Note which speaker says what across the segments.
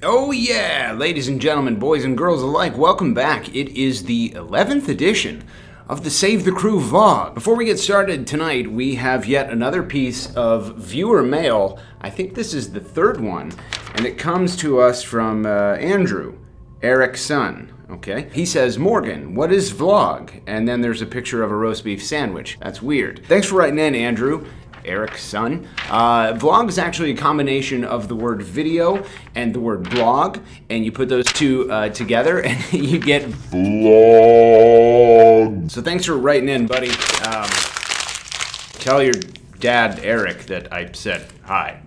Speaker 1: Oh yeah, ladies and gentlemen, boys and girls alike, welcome back. It is the 11th edition of the Save the Crew vlog. Before we get started tonight, we have yet another piece of viewer mail. I think this is the third one, and it comes to us from Andrew, Eric's son. Okay. He says, Morgan, what is vlog? And then there's a picture of a roast beef sandwich. That's weird. Thanks for writing in, Andrew. Eric's son. Vlog is actually a combination of the word video and the word blog, and you put those two together and you get vlog. So thanks for writing in, buddy. Tell your dad, Eric, that I said hi.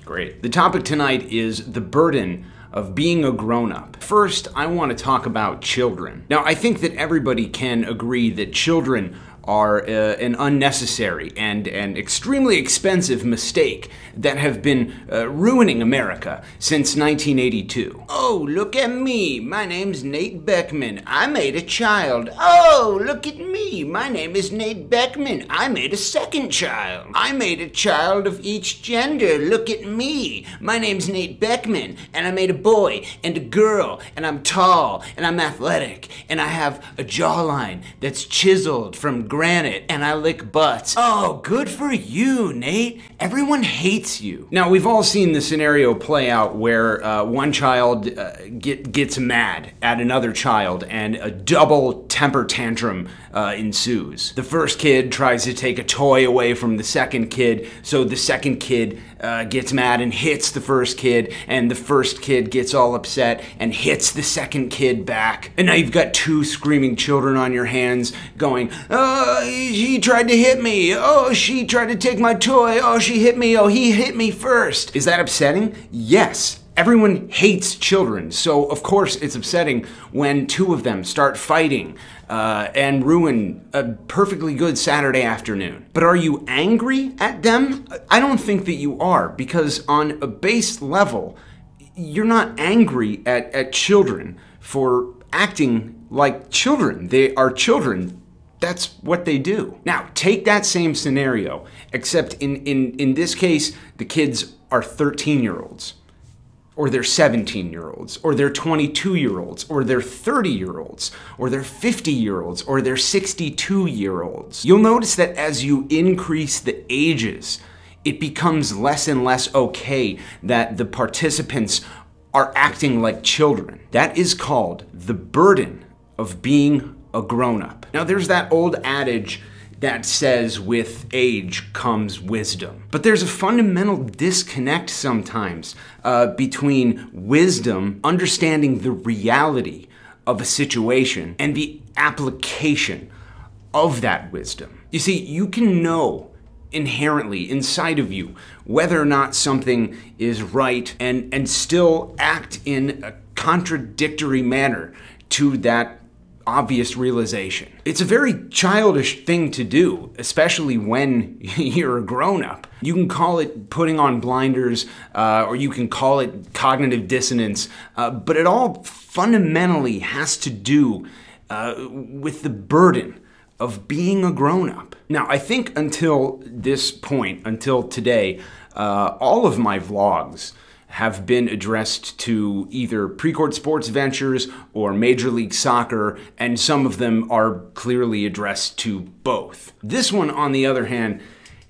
Speaker 1: Great. The topic tonight is the burden of being a grown-up. First, I want to talk about children. Now, I think that everybody can agree that children are an unnecessary and extremely expensive mistake that have been ruining America since 1982. Oh, look at me. My name's Nate Beckman. I made a child. Oh, look at me. My name is Nate Beckman. I made a second child. I made a child of each gender. Look at me. My name's Nate Beckman, and I made a boy and a girl, and I'm tall, and I'm athletic, and I have a jawline that's chiseled from granite, and I lick butts. Oh, good for you, Nate. Everyone hates you. Now, we've all seen the scenario play out where one child gets mad at another child and a double temper tantrum ensues. The first kid tries to take a toy away from the second kid, so the second kid gets mad and hits the first kid, and the first kid gets all upset and hits the second kid back. And now you've got two screaming children on your hands going, oh, he tried to hit me. Oh, she tried to take my toy. Oh, she hit me. Oh, he hit me first. Is that upsetting? Yes. Everyone hates children, so of course it's upsetting when two of them start fighting and ruin a perfectly good Saturday afternoon. But are you angry at them? I don't think that you are, because on a base level, you're not angry at children for acting like children. They are children. That's what they do. Now, take that same scenario, except in this case, the kids are 13-year-olds. Or they're 17-year-olds, or they're 22-year-olds, or they're 30-year-olds, or they're 50-year-olds, or they're 62-year-olds. You'll notice that as you increase the ages, it becomes less and less okay that the participants are acting like children. That is called the burden of being a grown-up. Now, there's that old adage that says with age comes wisdom. But there's a fundamental disconnect sometimes between wisdom, understanding the reality of a situation, and the application of that wisdom. You see, you can know inherently inside of you whether or not something is right and still act in a contradictory manner to that obvious realization. It's a very childish thing to do, especially when you're a grown-up. You can call it putting on blinders, or you can call it cognitive dissonance, but it all fundamentally has to do with the burden of being a grown-up. Now, I think until this point, until today, all of my vlogs have been addressed to either Precourt Sports Ventures or Major League Soccer, and some of them are clearly addressed to both. This one, on the other hand,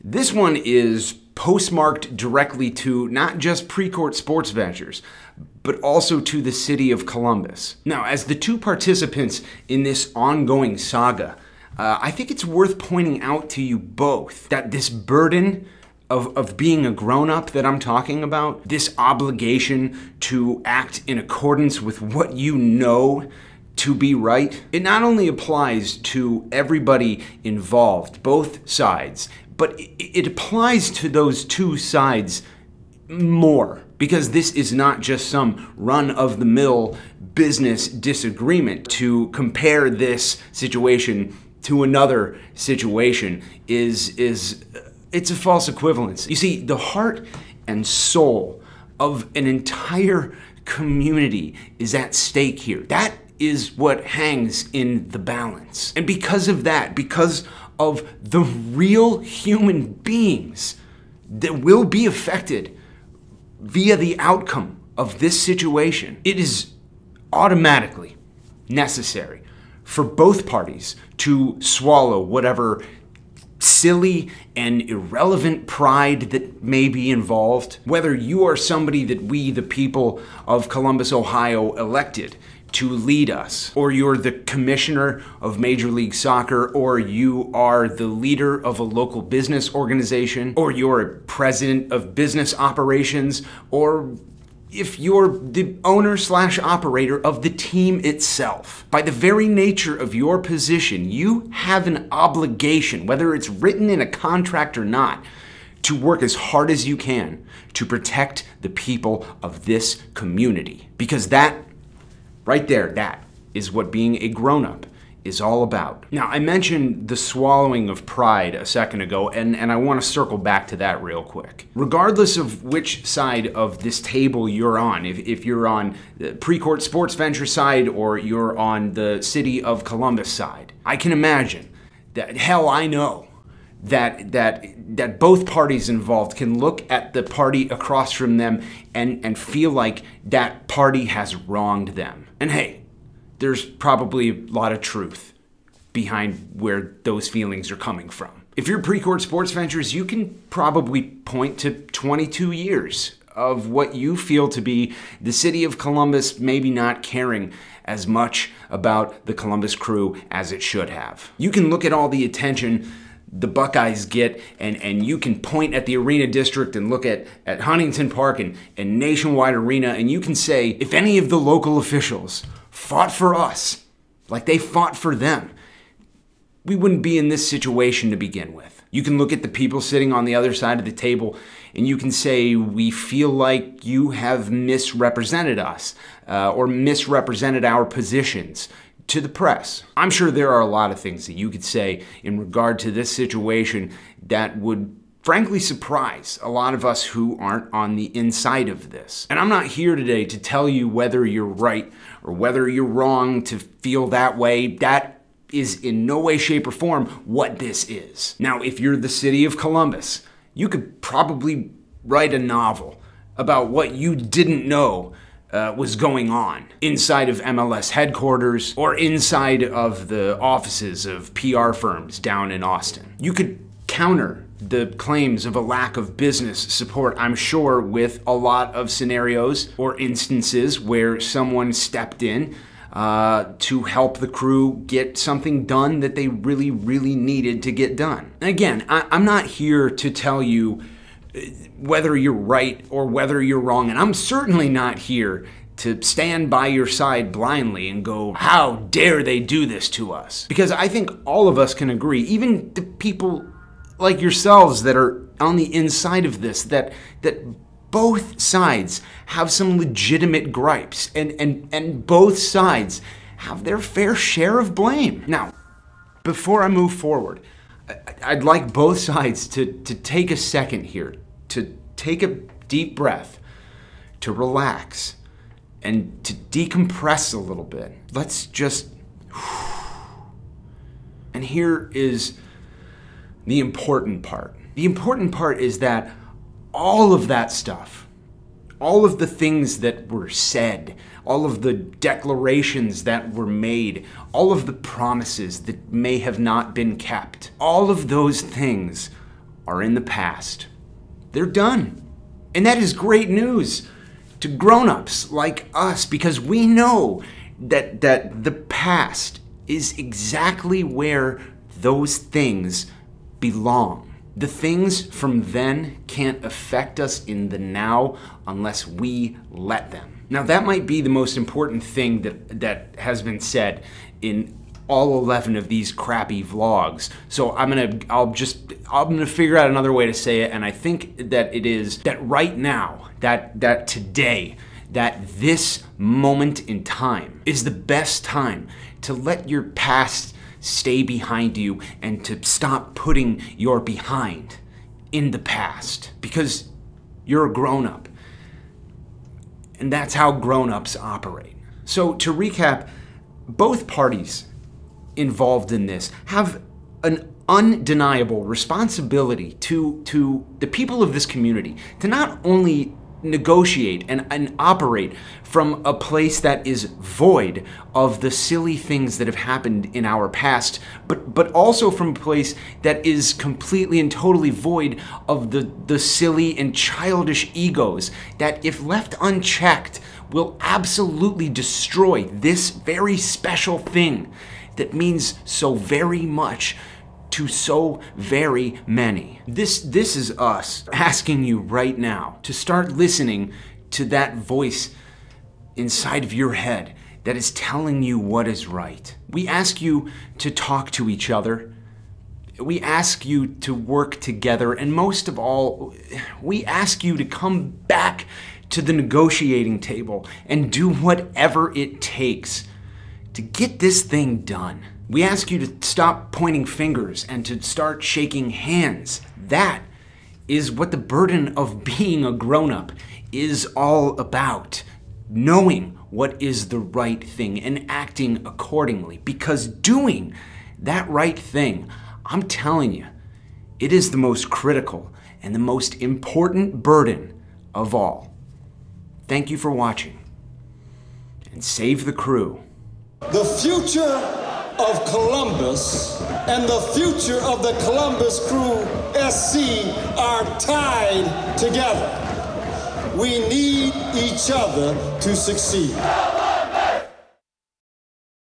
Speaker 1: this one is postmarked directly to not just Precourt Sports Ventures, but also to the city of Columbus. Now, as the two participants in this ongoing saga, I think it's worth pointing out to you both that this burden of being a grown-up that I'm talking about, this obligation to act in accordance with what you know to be right, it not only applies to everybody involved, both sides, but it applies to those two sides more, because this is not just some run-of-the-mill business disagreement. To compare this situation to another situation it's a false equivalence. You see, the heart and soul of an entire community is at stake here. That is what hangs in the balance. And because of that, because of the real human beings that will be affected via the outcome of this situation, it is automatically necessary for both parties to swallow whatever silly and irrelevant pride that may be involved. Whether you are somebody that we, the people of Columbus, Ohio, elected to lead us, or you're the commissioner of Major League Soccer, or you are the leader of a local business organization, or you're a president of business operations, or if you're the owner/operator of the team itself. By the very nature of your position, you have an obligation, whether it's written in a contract or not, to work as hard as you can to protect the people of this community. Because that, right there, that is what being a grown-up is all about. Now, I mentioned the swallowing of pride a second ago, and I want to circle back to that real quick. Regardless of which side of this table you're on, if you're on the Precourt Sports Venture side or you're on the City of Columbus side, I can imagine that, hell, I know that both parties involved can look at the party across from them and feel like that party has wronged them. And hey, there's probably a lot of truth behind where those feelings are coming from. If you're Precourt Sports Ventures, you can probably point to 22 years of what you feel to be the City of Columbus maybe not caring as much about the Columbus Crew as it should have. You can look at all the attention the Buckeyes get, and you can point at the Arena District and look at Huntington Park and Nationwide Arena, and you can say, if any of the local officials fought for us like they fought for them, we wouldn't be in this situation to begin with. You can look at the people sitting on the other side of the table and you can say, we feel like you have misrepresented us or misrepresented our positions to the press. I'm sure there are a lot of things that you could say in regard to this situation that would frankly surprise a lot of us who aren't on the inside of this. And I'm not here today to tell you whether you're right or whether you're wrong to feel that way. That is in no way, shape, or form what this is. Now, if you're the City of Columbus, you could probably write a novel about what you didn't know was going on inside of MLS headquarters or inside of the offices of PR firms down in Austin. You could counter the claims of a lack of business support, I'm sure, with a lot of scenarios or instances where someone stepped in to help the Crew get something done that they really, really needed to get done. And again, I'm not here to tell you whether you're right or whether you're wrong, and I'm certainly not here to stand by your side blindly and go, how dare they do this to us? Because I think all of us can agree, even the people like yourselves that are on the inside of this, that both sides have some legitimate gripes, and both sides have their fair share of blame. Now, before I move forward, I'd like both sides to take a second here, to take a deep breath, to relax, and to decompress a little bit. Let's just... And here is the important part. The important part is that all of that stuff, all of the things that were said, all of the declarations that were made, all of the promises that may have not been kept, all of those things are in the past. They're done. And that is great news to grown-ups like us, because we know that the past is exactly where those things belong. The things from then can't affect us in the now unless we let them. Now, that might be the most important thing that has been said in all 11 of these crappy vlogs. So I'm gonna figure out another way to say it, and I think that it is that right now, that today, that this moment in time is the best time to let your past stay behind you and to stop putting your behind in the past, because you're a grown-up. And that's how grown-ups operate. So to recap, both parties involved in this have an undeniable responsibility to the people of this community to not only negotiate and operate from a place that is void of the silly things that have happened in our past, but also from a place that is completely and totally void of the silly and childish egos that, if left unchecked, will absolutely destroy this very special thing that means so very much to so very many. This is us asking you right now to start listening to that voice inside of your head that is telling you what is right. We ask you to talk to each other. We ask you to work together. And most of all, we ask you to come back to the negotiating table and do whatever it takes to get this thing done. We ask you to stop pointing fingers and to start shaking hands. That is what the burden of being a grown-up is all about. Knowing what is the right thing and acting accordingly. Because doing that right thing, I'm telling you, it is the most critical and the most important burden of all. Thank you for watching. And save the crew.
Speaker 2: The future of Columbus and the future of the Columbus Crew SC are tied together. We need each other to succeed.